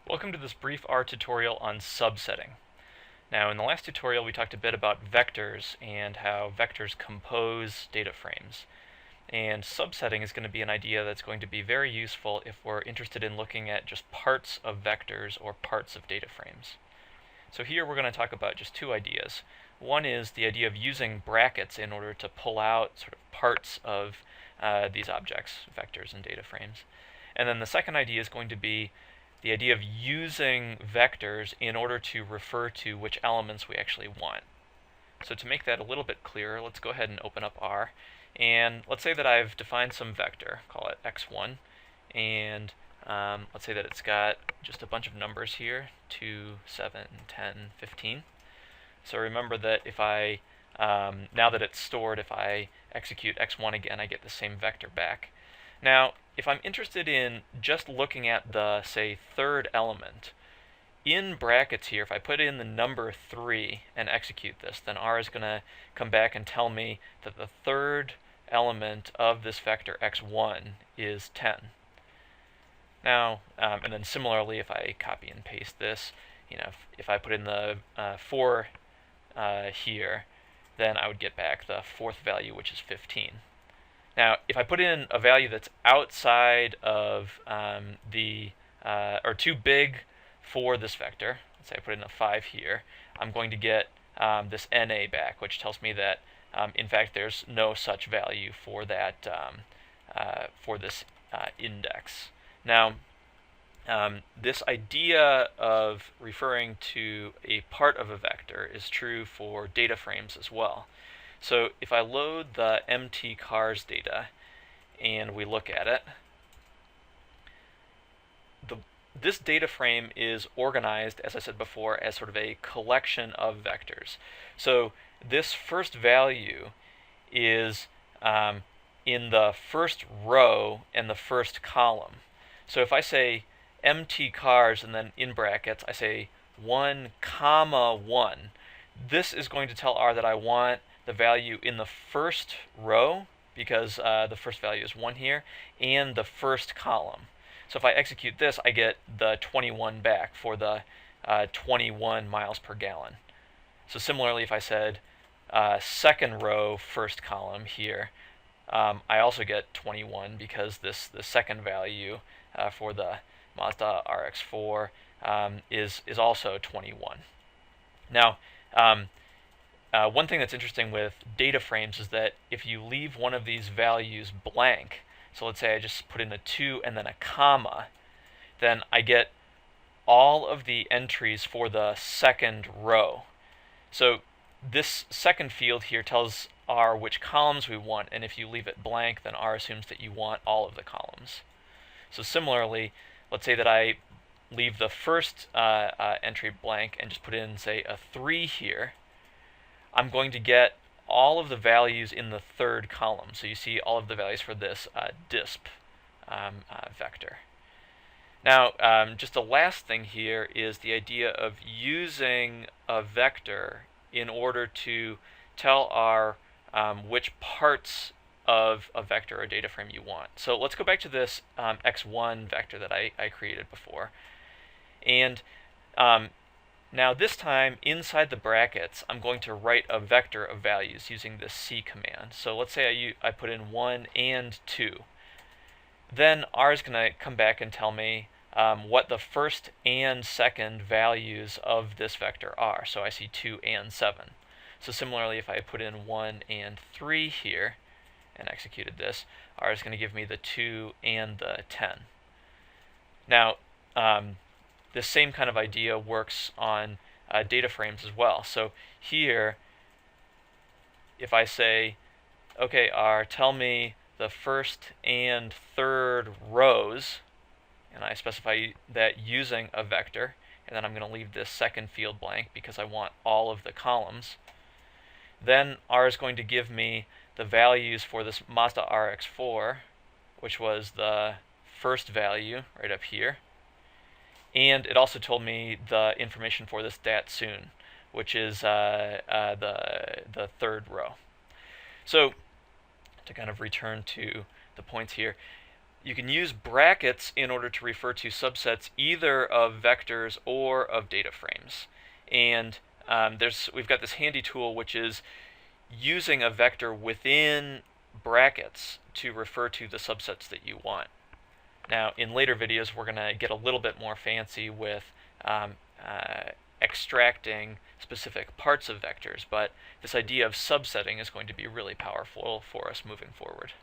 Welcome to this brief R tutorial on subsetting. Now, in the last tutorial we talked a bit about vectors and how vectors compose data frames. And subsetting is going to be an idea that's going to be very useful if we're interested in looking at just parts of vectors or parts of data frames. So here we're going to talk about just two ideas. One is the idea of using brackets in order to pull out sort of parts of these objects, vectors and data frames. And then the second idea is going to be the idea of using vectors in order to refer to which elements we actually want. So to make that a little bit clearer, let's go ahead and open up R. And let's say that I've defined some vector, call it x1, and let's say that it's got just a bunch of numbers here, 2, 7, 10, 15. So remember that if I, now that it's stored, if I execute x1 again, I get the same vector back. Now, if I'm interested in just looking at the, say, third element, in brackets here, if I put in the number 3 and execute this, then R is going to come back and tell me that the third element of this vector x1 is 10. Now, and then similarly, if I copy and paste this, if I put in the 4 here, then I would get back the fourth value, which is 15. Now, if I put in a value that's outside of or too big for this vector, let's say I put in a 5 here, I'm going to get this NA back, which tells me that, in fact, there's no such value for that for this index. Now, this idea of referring to a part of a vector is true for data frames as well. So if I load the mtcars data and we look at it, this data frame is organized, as I said before, as sort of a collection of vectors. So this first value is in the first row and the first column. So if I say mtcars and then in brackets I say 1, 1, this is going to tell R that I want the value in the first row, because the first value is 1 here, and the first column. So if I execute this, I get the 21 back for the 21 miles per gallon. So similarly, if I said second row, first column here, I also get 21 because the second value for the Mazda RX-4 is also 21. Now, one thing that's interesting with data frames is that if you leave one of these values blank, so let's say I just put in a 2 and then a comma, then I get all of the entries for the second row. So this second field here tells R which columns we want, and if you leave it blank, then R assumes that you want all of the columns. So similarly, let's say that I leave the first entry blank and just put in, say, a 3 here. I'm going to get all of the values in the third column. So you see all of the values for this disp vector. Now, just the last thing here is the idea of using a vector in order to tell R which parts of a vector or data frame you want. So let's go back to this x1 vector that I created before. And now this time, inside the brackets, I'm going to write a vector of values using this C command. So let's say I put in 1 and 2. Then R is going to come back and tell me what the first and second values of this vector are. So I see 2 and 7. So similarly, if I put in 1 and 3 here and executed this, R is going to give me the 2 and the 10. Now, this same kind of idea works on data frames as well. So here, if I say, okay, R, tell me the first and third rows, and I specify that using a vector, and then I'm going to leave this second field blank because I want all of the columns, then R is going to give me the values for this Mazda RX-4, which was the first value right up here. And it also told me the information for this DATSOON, which is the third row. So to kind of return to the points here, you can use brackets in order to refer to subsets either of vectors or of data frames. And we've got this handy tool which is using a vector within brackets to refer to the subsets that you want. Now, in later videos, we're going to get a little bit more fancy with extracting specific parts of vectors, but this idea of subsetting is going to be really powerful for us moving forward.